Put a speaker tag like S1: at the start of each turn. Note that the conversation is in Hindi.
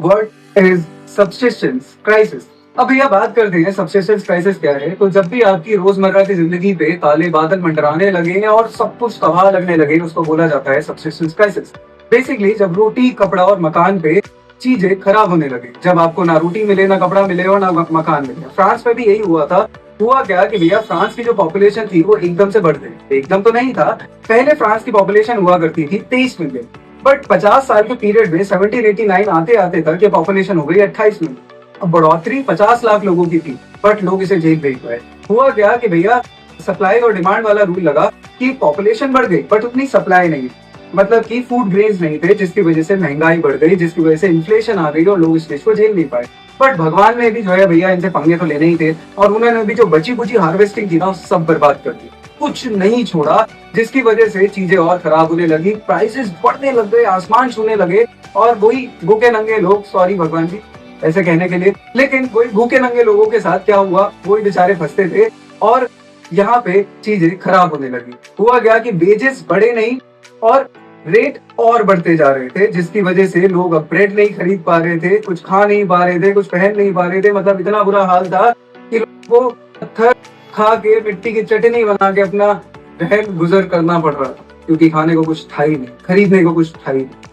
S1: What is subsistence crisis. अब भैया बात करते हैं सब्सिस्टेंस क्राइसिस क्या है। तो जब भी आपकी रोजमर्रा की जिंदगी पे काले बादल मंडराने लगे और सब कुछ तबाह लगने लगे, उसको बोला जाता है सब्सिस्टेंस क्राइसिस। बेसिकली जब रोटी कपड़ा और मकान पे चीजें खराब होने लगे, जब आपको ना रोटी मिले, ना कपड़ा मिले और ना मकान मिले। फ्रांस में भी यही हुआ था। हुआ क्या कि भैया फ्रांस की जो पॉपुलेशन थी वो एकदम से बढ़ गई। एकदम तो नहीं था, पहले फ्रांस की पॉपुलेशन हुआ करती थी 23 मिलियन, बट 50 साल के पीरियड में 1789 आते आते तक ये पॉपुलेशन हो गई 28 मिलियन। अब बढ़ोतरी 50 लाख लोगों की थी, बट लोग इसे झेल नहीं पाए। हुआ क्या कि भैया सप्लाई और डिमांड वाला रूल लगा कि पॉपुलेशन बढ़ गई बट उतनी सप्लाई नहीं, मतलब कि फूड ग्रेन्स नहीं थे, जिसकी वजह से महंगाई बढ़ गई, जिसकी वजह से इन्फ्लेशन आ गई और लोग इस चीज को झेल नहीं पाए। बट भगवान ने भी जो है भैया इनसे पंगे तो लेने ही थे, और उन्होंने भी जो बची बुची हार्वेस्टिंग थी ना सब बर्बाद कर दी, कुछ नहीं छोड़ा, जिसकी वजह से चीजें और खराब होने लगी, प्राइसेस बढ़ने लग गए, आसमान छूने लगे। और वही भूखे नंगे लोग, सॉरी भगवान जी ऐसे कहने के लिए, लेकिन वही भूखे नंगे लोगों के साथ क्या हुआ, वही बेचारे फंसते थे और यहाँ पे चीजें खराब होने लगी। हुआ क्या कि वेजेस बढ़े नहीं और रेट और बढ़ते जा रहे थे, जिसकी वजह से लोग अब ब्रेड नहीं खरीद पा रहे थे, कुछ खा नहीं पा रहे थे, कुछ पहन नहीं पा रहे थे। मतलब इतना बुरा हाल था कि लोगों को पत्थर खा के, मिट्टी की चटनी बना के अपना रहन गुजर करना पड़ रहा था, क्योंकि खाने को कुछ था ही नहीं, खरीदने को कुछ था ही नहीं।